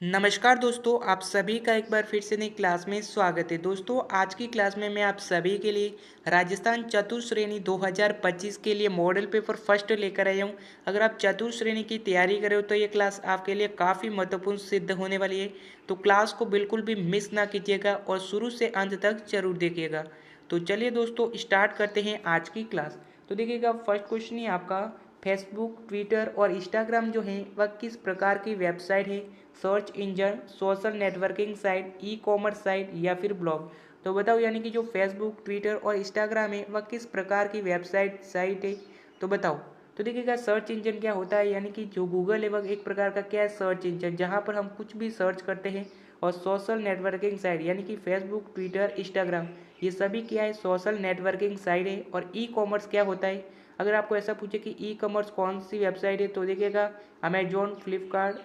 नमस्कार दोस्तों, आप सभी का एक बार फिर से नई क्लास में स्वागत है। दोस्तों, आज की क्लास में मैं आप सभी के लिए राजस्थान चतुर्श्रेणी 2025 के लिए मॉडल पेपर फर्स्ट लेकर आया हूं। अगर आप चतुर्श्रेणी की तैयारी कर रहे हो तो ये क्लास आपके लिए काफ़ी महत्वपूर्ण सिद्ध होने वाली है। तो क्लास को बिल्कुल भी मिस ना कीजिएगा और शुरू से अंत तक जरूर देखिएगा। तो चलिए दोस्तों, स्टार्ट करते हैं आज की क्लास। तो देखिएगा, फर्स्ट क्वेश्चन है आपका, फेसबुक, ट्विटर और इंस्टाग्राम जो है वह किस प्रकार की वेबसाइट है? Search engine, social networking site, e commerce site या फिर ब्लॉग? तो बताओ, यानी कि जो फेसबुक, ट्विटर और इंस्टाग्राम है वह किस प्रकार की वेबसाइट साइट है? तो बताओ। तो देखिएगा, सर्च इंजन क्या होता है, यानी कि जो गूगल है वह एक प्रकार का क्या है, सर्च इंजन, जहाँ पर हम कुछ भी सर्च करते हैं। और सोशल नेटवर्किंग साइट यानी कि फेसबुक, ट्विटर, इंस्टाग्राम, ये सभी क्या है, सोशल नेटवर्किंग साइट है। और ई कॉमर्स क्या होता है? अगर आपको ऐसा पूछे कि ई कॉमर्स कौन सी वेबसाइट है, तो देखिएगा, अमेजोन, फ्लिपकार्ट,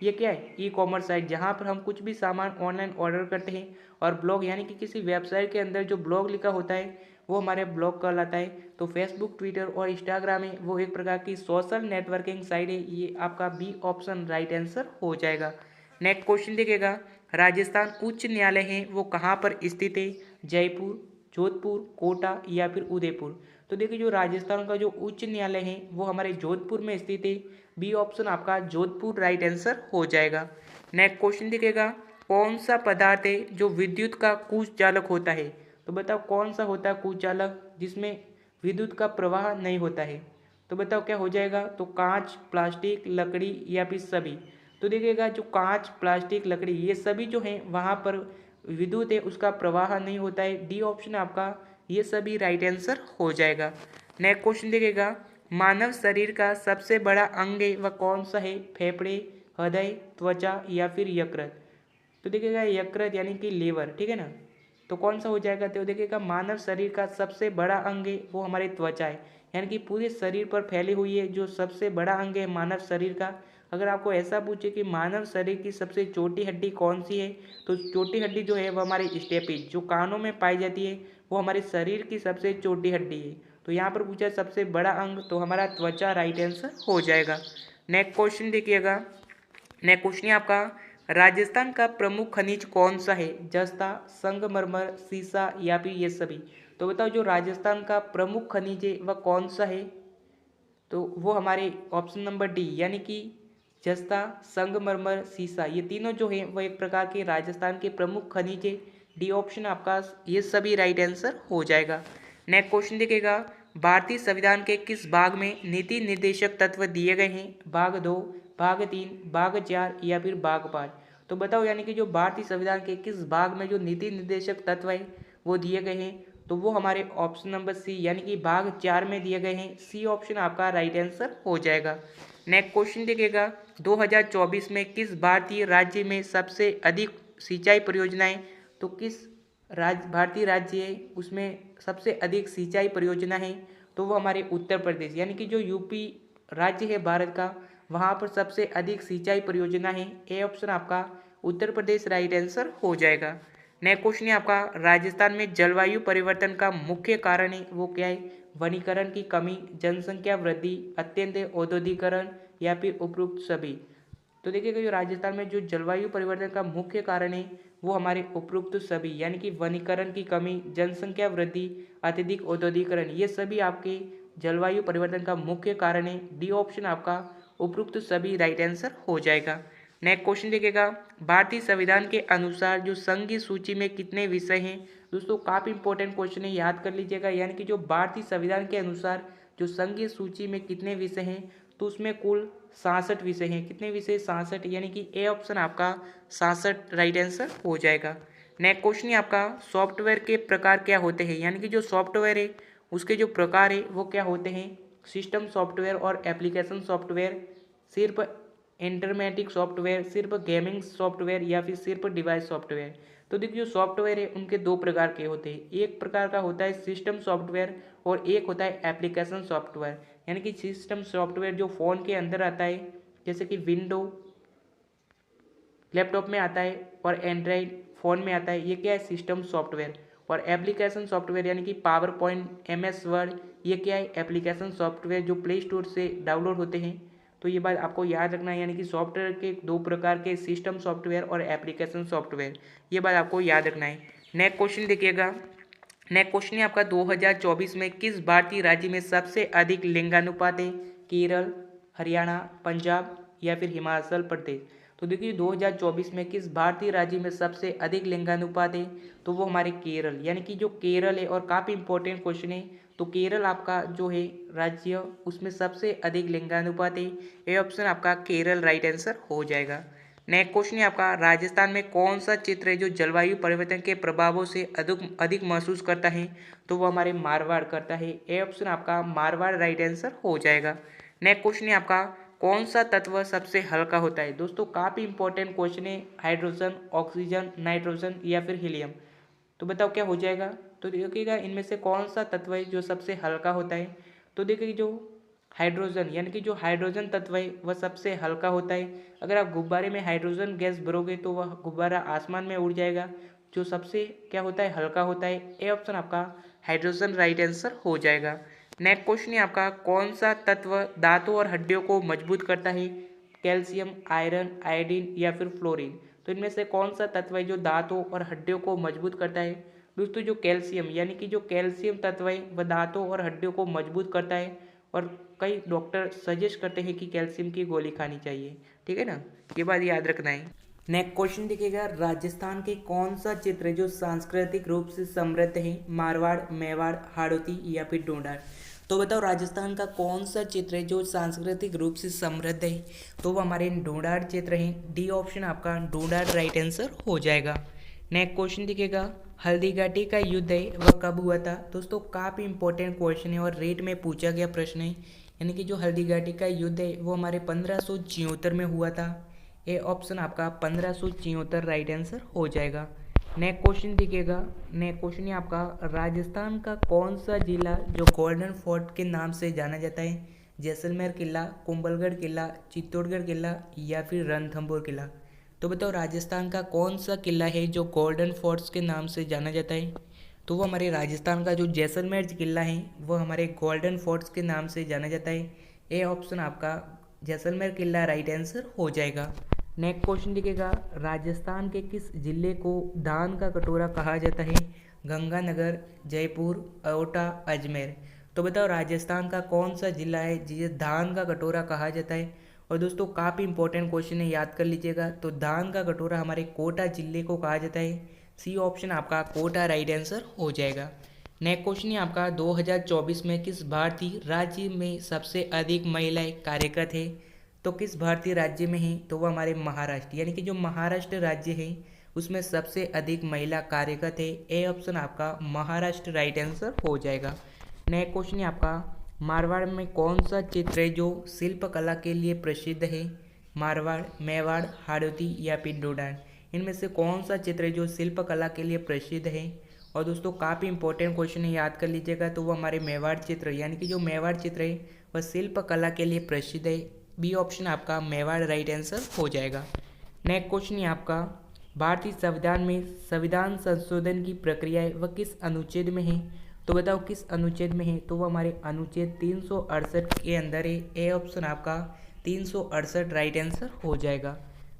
ये क्या है, ई कॉमर्स साइट, जहाँ पर हम कुछ भी सामान ऑनलाइन ऑर्डर करते हैं। और ब्लॉग यानी कि किसी वेबसाइट के अंदर जो ब्लॉग लिखा होता है वो हमारे ब्लॉग कहलाता है। तो फेसबुक, ट्विटर और इंस्टाग्राम है वो एक प्रकार की सोशल नेटवर्किंग साइट है। ये आपका बी ऑप्शन राइट आंसर हो जाएगा। नेक्स्ट क्वेश्चन देखिएगा, राजस्थान उच्च न्यायालय है वो कहाँ पर स्थित है? जयपुर, जोधपुर, कोटा या फिर उदयपुर? तो देखिए, जो राजस्थान का जो उच्च न्यायालय है वो हमारे जोधपुर में स्थित है। बी ऑप्शन आपका जोधपुर राइट आंसर हो जाएगा। नेक्स्ट क्वेश्चन देखिएगा, कौन सा पदार्थ है जो विद्युत का कुचालक होता है? तो बताओ, कौन सा होता है कुचालक जिसमें विद्युत का प्रवाह नहीं होता है? तो बताओ क्या हो जाएगा? तो कांच, प्लास्टिक, लकड़ी या फिर सभी? तो देखिएगा, जो कांच, प्लास्टिक, लकड़ी, ये सभी जो हैं वहाँ पर विद्युत है उसका प्रवाह नहीं होता है। डी ऑप्शन आपका ये सभी राइट आंसर हो जाएगा। नेक्स्ट क्वेश्चन देखिएगा, मानव शरीर का सबसे बड़ा अंग है वह कौन सा है? फेफड़े, हृदय, त्वचा या फिर यकृत? तो देखिएगा, यकृत यानी कि लीवर, ठीक है ना। तो कौन सा हो जाएगा? तो देखिएगा, मानव शरीर का सबसे बड़ा अंग है वो हमारे त्वचा है। यानी कि पूरे शरीर पर फैली हुई है जो सबसे बड़ा अंग है मानव शरीर का। अगर आपको ऐसा पूछे कि मानव शरीर की सबसे छोटी हड्डी कौन सी है, तो छोटी हड्डी जो है वो हमारी स्टेपिस, जो कानों में पाई जाती है, वो हमारे शरीर की सबसे छोटी हड्डी है। तो यहाँ पर पूछा सबसे बड़ा अंग, तो हमारा त्वचा राइट आंसर हो जाएगा। नेक्स्ट क्वेश्चन देखिएगा, नेक्स्ट क्वेश्चन है आपका, राजस्थान का प्रमुख खनिज कौन सा है? जस्ता, संगमरमर, सीसा या फिर ये सभी? तो बताओ, जो राजस्थान का प्रमुख खनिज है वह कौन सा है? तो वो हमारे ऑप्शन नंबर डी, यानी कि जस्ता, संगमरमर, सीसा, ये तीनों जो हैं वो एक प्रकार के राजस्थान के प्रमुख खनिज है। डी ऑप्शन आपका ये सभी राइट आंसर हो जाएगा। नेक्स्ट क्वेश्चन देखिएगा, भारतीय संविधान के किस भाग में नीति निर्देशक तत्व दिए गए हैं? भाग 2, भाग 3, भाग 4 या फिर भाग 5? तो बताओ, यानी कि जो भारतीय संविधान के किस भाग में जो नीति निर्देशक तत्व है वो दिए गए हैं? तो वो हमारे ऑप्शन नंबर सी, यानी कि भाग 4 में दिए गए हैं। सी ऑप्शन आपका राइट आंसर हो जाएगा। नेक्स्ट क्वेश्चन देखिएगा, 2024 में किस भारतीय राज्य में सबसे अधिक सिंचाई परियोजनाएं? तो किस भारतीय राज्य है उसमें सबसे अधिक सिंचाई परियोजना है? तो वो हमारे उत्तर प्रदेश, यानी कि जो यूपी राज्य है भारत का, वहाँ पर सबसे अधिक सिंचाई परियोजना है। ए ऑप्शन आपका उत्तर प्रदेश राइट आंसर हो जाएगा। नेक्स्ट क्वेश्चन है आपका, राजस्थान में जलवायु परिवर्तन का मुख्य कारण है वो क्या है? वनीकरण की कमी, जनसंख्या वृद्धि, अत्यंत औद्योगिकरण या फिर उपरोक्त सभी? तो देखिएगा, जो राजस्थान में जो जलवायु परिवर्तन का मुख्य कारण है वो हमारे उपरोक्त सभी, यानी कि वनीकरण की कमी, जनसंख्या वृद्धि, अत्यधिक औद्योगिकरण, ये सभी आपके जलवायु परिवर्तन का मुख्य कारण है। डी ऑप्शन आपका उपरोक्त सभी राइट आंसर हो जाएगा। नेक्स्ट क्वेश्चन देखिएगा, भारतीय संविधान के अनुसार जो संघीय सूची में कितने विषय हैं? दोस्तों, काफ़ी इंपॉर्टेंट क्वेश्चन है, याद कर लीजिएगा। यानी कि जो भारतीय संविधान के अनुसार जो संघीय सूची में कितने विषय हैं, तो उसमें कुल 66 विषय हैं। कितने विषय? 66, यानी कि ए ऑप्शन आपका 66 राइट आंसर हो जाएगा। नेक्स्ट क्वेश्चन है आपका, सॉफ्टवेयर के प्रकार क्या होते हैं? यानी कि जो सॉफ्टवेयर है उसके जो प्रकार है वो क्या होते हैं? सिस्टम सॉफ्टवेयर और एप्लीकेशन सॉफ्टवेयर, सिर्फ इंटरमेटिक सॉफ्टवेयर, सिर्फ गेमिंग सॉफ्टवेयर या फिर सिर्फ डिवाइस सॉफ्टवेयर? तो देखिए, जो सॉफ्टवेयर है उनके दो प्रकार के होते हैं। एक प्रकार का होता है सिस्टम सॉफ्टवेयर और एक होता है एप्लीकेशन सॉफ्टवेयर। यानी कि सिस्टम सॉफ्टवेयर जो फ़ोन के अंदर आता है, जैसे कि विंडो लैपटॉप में आता है और एंड्रॉयड फ़ोन में आता है, ये क्या है? System software. और एप्लीकेशन सॉफ्टवेयर यानी कि पावर पॉइंट, MS वर्ड, ये क्या है? एप्लीकेशन सॉफ्टवेयर जो प्ले स्टोर से डाउनलोड होते हैं। तो ये बात आपको याद रखना है, यानी कि सॉफ्टवेयर के दो प्रकार के, सिस्टम सॉफ्टवेयर और एप्लीकेशन सॉफ्टवेयर, ये बात आपको याद रखना है। नेक्स्ट क्वेश्चन देखिएगा। नेक्स्ट क्वेश्चन है आपका 2024 में किस भारतीय राज्य में सबसे अधिक लिंगानुपात है? केरल, हरियाणा, पंजाब या फिर हिमाचल प्रदेश। तो देखिए 2024 में किस भारतीय राज्य में सबसे अधिक लिंगानुपात है? तो वो हमारे केरल, यानी कि जो केरल है, और काफ़ी इंपॉर्टेंट क्वेश्चन है। तो केरल आपका जो है राज्य, उसमें सबसे अधिक लिंगानुपात है। ये ऑप्शन आपका केरल राइट आंसर हो जाएगा। नेक्स्ट क्वेश्चन है आपका, राजस्थान में कौन सा क्षेत्र है जो जलवायु परिवर्तन के प्रभावों से अधिक अधिक महसूस करता है? तो वो हमारे मारवाड़ करता है। ए ऑप्शन आपका मारवाड़ राइट आंसर हो जाएगा। नेक्स्ट क्वेश्चन है आपका, कौन सा तत्व सबसे हल्का होता है? दोस्तों काफ़ी इंपॉर्टेंट क्वेश्चन है। हाइड्रोजन, ऑक्सीजन, नाइट्रोजन या फिर हीलियम। तो बताओ क्या हो जाएगा? तो देखिएगा इनमें से कौन सा तत्व है जो सबसे हल्का होता है? तो देखिए जो हाइड्रोजन, यानी कि जो हाइड्रोजन तत्व है वह सबसे हल्का होता है। अगर आप गुब्बारे में हाइड्रोजन गैस भरोगे तो वह गुब्बारा आसमान में उड़ जाएगा। जो सबसे क्या होता है, हल्का होता है। ए ऑप्शन आपका हाइड्रोजन राइट आंसर हो जाएगा। नेक्स्ट क्वेश्चन है आपका, कौन सा तत्व दांतों और हड्डियों को मजबूत करता है? कैल्शियम, आयरन, आयोडीन या फिर फ्लोरीन। तो इनमें से कौन सा तत्व है जो दांतों और हड्डियों को मजबूत करता है? दोस्तों जो कैल्शियम, यानी कि जो कैल्शियम तत्व है वह दांतों और हड्डियों को मजबूत करता है, और कई डॉक्टर सजेस्ट करते हैं कि कैल्शियम की गोली खानी चाहिए। ठीक है ना, ये बात याद रखना है। नेक्स्ट क्वेश्चन देखिएगा, राजस्थान के कौन सा क्षेत्र है जो सांस्कृतिक रूप से समृद्ध है? मारवाड़, मेवाड़, हाड़ौती या फिर ढूंढार। तो बताओ राजस्थान का कौन सा क्षेत्र है जो सांस्कृतिक रूप से समृद्ध है? तो वो हमारे ढूंढार क्षेत्र है। डी ऑप्शन आपका ढूंढार राइट आंसर हो जाएगा। नेक्स्ट क्वेश्चन दिखेगा, हल्दी घाटी का युद्ध है वह कब हुआ था? दोस्तों काफ़ी इंपॉर्टेंट क्वेश्चन है और रेट में पूछा गया प्रश्न है। यानी कि जो हल्दी घाटी का युद्ध है वो हमारे 1576 में हुआ था। ए ऑप्शन आपका 1576 राइट आंसर हो जाएगा। नेक्स्ट क्वेश्चन देखिएगा। नेक्स्ट क्वेश्चन है आपका, राजस्थान का कौन सा जिला जो गोल्डन फोर्ट के नाम से जाना जाता है? जैसलमेर किला, कुंभलगढ़ किला, चित्तौड़गढ़ किला या फिर रणथंभौर किला। तो बताओ राजस्थान का कौन सा किला है जो गोल्डन फोर्ट्स के नाम से जाना जाता है? तो वो हमारे राजस्थान का जो जैसलमेर किला है वो हमारे गोल्डन फोर्ट्स के नाम से जाना जाता है। ए ऑप्शन आपका जैसलमेर किला राइट आंसर हो जाएगा। नेक्स्ट क्वेश्चन दिखेगा, राजस्थान के किस जिले को दान का कटोरा कहा जाता है? गंगानगर, जयपुर, अयोटा, अजमेर। तो बताओ राजस्थान का कौन सा जिला है जिसे दान का कटोरा कहा जाता है? और दोस्तों काफ़ी इंपॉर्टेंट क्वेश्चन है, याद कर लीजिएगा। तो दान का कटोरा हमारे कोटा जिले को कहा जाता है। सी ऑप्शन आपका कोटा राइट आंसर हो जाएगा। नेक्स्ट क्वेश्चन है आपका, 2024 में किस भारतीय राज्य में सबसे अधिक महिलाएं कार्यरत है? तो किस भारतीय राज्य में है? तो वो हमारे महाराष्ट्र, यानी कि जो महाराष्ट्र राज्य है उसमें सबसे अधिक महिला कार्यरत है। ए ऑप्शन आपका महाराष्ट्र राइट आंसर हो जाएगा। नेक्स्ट क्वेश्चन है आपका, मारवाड़ में कौन सा क्षेत्र है जो शिल्पकला के लिए प्रसिद्ध है? मारवाड़, मेवाड़, हाड़ौती या फिर ढूंढार। इनमें से कौन सा क्षेत्र है जो शिल्पकला के लिए प्रसिद्ध है? और दोस्तों काफ़ी इंपॉर्टेंट क्वेश्चन है, याद कर लीजिएगा। तो वो हमारे मेवाड़ क्षेत्र, यानी कि जो मेवाड़ क्षेत्र है वह शिल्पकला के लिए प्रसिद्ध है। बी ऑप्शन आपका मेवाड़ राइट आंसर हो जाएगा। नेक्स्ट क्वेश्चन है आपका, भारतीय संविधान में संविधान संशोधन की प्रक्रिया है वह किस अनुच्छेद में है? तो बताओ किस अनुच्छेद में है? तो वो हमारे अनुच्छेद 368 के अंदर है। ए ऑप्शन आपका 368 राइट आंसर हो जाएगा।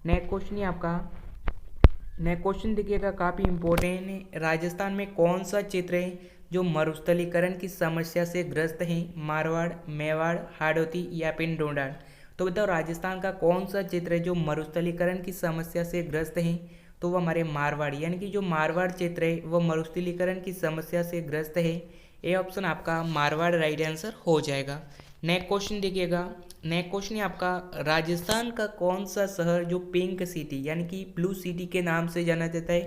नेक्स्ट क्वेश्चन है आपका, नेक्स्ट क्वेश्चन देखिएगा काफ़ी इंपॉर्टेंट है। राजस्थान में कौन सा क्षेत्र है जो मरुस्थलीकरण की समस्या से ग्रस्त है? मारवाड़, मेवाड़, हाड़ौती या फिर ढूंढार। तो बताओ राजस्थान का कौन सा क्षेत्र है जो मरुस्थलीकरण की समस्या से ग्रस्त है? तो वो हमारे मारवाड़, यानी कि जो मारवाड़ क्षेत्र है वह मरुस्थलीकरण की समस्या से ग्रस्त है। ए ऑप्शन आपका मारवाड़ राइट आंसर हो जाएगा। नेक्स्ट क्वेश्चन देखिएगा। नेक्स्ट क्वेश्चन है आपका, राजस्थान का कौन सा शहर जो पिंक सिटी यानी कि ब्लू सिटी के नाम से जाना जाता है?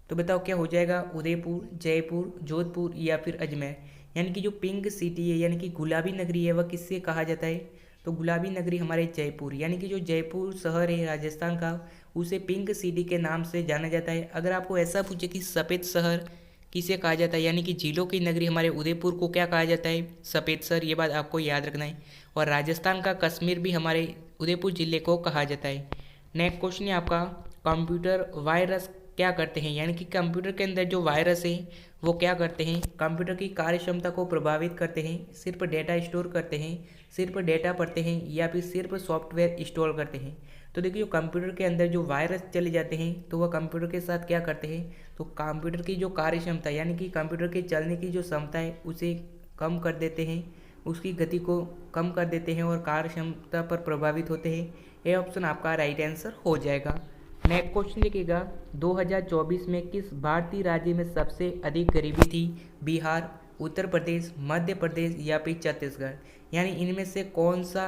तो बताओ क्या हो जाएगा? उदयपुर, जयपुर, जोधपुर या फिर अजमेर। यानी कि जो पिंक सिटी है यानी कि गुलाबी नगरी है वह किससे कहा जाता है? तो गुलाबी नगरी हमारे जयपुर, यानी कि जो जयपुर शहर है राजस्थान का उसे पिंक सिटी के नाम से जाना जाता है। अगर आपको ऐसा पूछे कि सफ़ेद शहर किसे कहा जाता है, यानी कि झीलों की नगरी हमारे उदयपुर को क्या कहा जाता है? सफ़ेद शहर। ये बात आपको याद रखना है। और राजस्थान का कश्मीर भी हमारे उदयपुर जिले को कहा जाता है। नेक्स्ट क्वेश्चन है आपका, कंप्यूटर वायरस क्या करते हैं, यानी कि कंप्यूटर के अंदर जो वायरस है वो क्या करते हैं, कंप्यूटर की कार्य क्षमता को प्रभावित करते हैं, सिर्फ डेटा स्टोर करते हैं, सिर्फ डेटा पढ़ते हैं, या फिर सिर्फ सॉफ्टवेयर इंस्टॉल करते हैं। तो देखिए कंप्यूटर के अंदर जो वायरस चले जाते हैं तो वह कंप्यूटर के साथ क्या करते हैं, तो कंप्यूटर की जो कार्य क्षमता यानी कि कंप्यूटर के चलने की जो क्षमता है उसे कम कर देते हैं, उसकी गति को कम कर देते हैं और कार्य क्षमता पर प्रभावित होते हैं। ये ऑप्शन आपका राइट आंसर हो जाएगा। नेक्स्ट क्वेश्चन देखिएगा, 2024 में किस भारतीय राज्य में सबसे अधिक गरीबी थी? बिहार, उत्तर प्रदेश, मध्य प्रदेश या फिर छत्तीसगढ़। यानी इनमें से कौन सा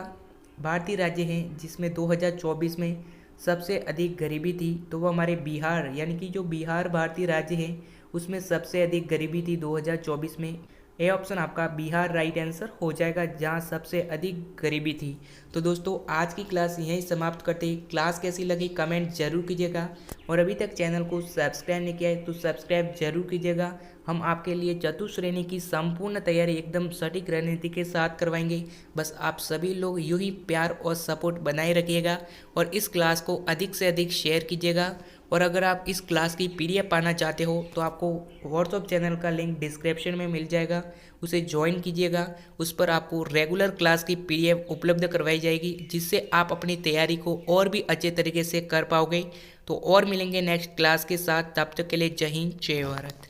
भारतीय राज्य है जिसमें 2024 में सबसे अधिक गरीबी थी? तो वो हमारे बिहार, यानी कि जो बिहार भारतीय राज्य है उसमें सबसे अधिक गरीबी थी 2024 में। ए ऑप्शन आपका बिहार राइट आंसर हो जाएगा, जहां सबसे अधिक गरीबी थी। तो दोस्तों आज की क्लास यहीं समाप्त करते हैं। क्लास कैसी लगी कमेंट जरूर कीजिएगा, और अभी तक चैनल को सब्सक्राइब नहीं किया है तो सब्सक्राइब जरूर कीजिएगा। हम आपके लिए चतुश्रेणी की संपूर्ण तैयारी एकदम सटीक रणनीति के साथ करवाएंगे। बस आप सभी लोग यूं ही प्यार और सपोर्ट बनाए रखिएगा और इस क्लास को अधिक से अधिक शेयर कीजिएगा। और अगर आप इस क्लास की पीडीएफ पाना चाहते हो तो आपको व्हाट्सएप चैनल का लिंक डिस्क्रिप्शन में मिल जाएगा, उसे ज्वाइन कीजिएगा। उस पर आपको रेगुलर क्लास की पीडीएफ उपलब्ध करवाई जाएगी, जिससे आप अपनी तैयारी को और भी अच्छे तरीके से कर पाओगे। तो और मिलेंगे नेक्स्ट क्लास के साथ, तब तक के लिए जय हिंद जय भारत।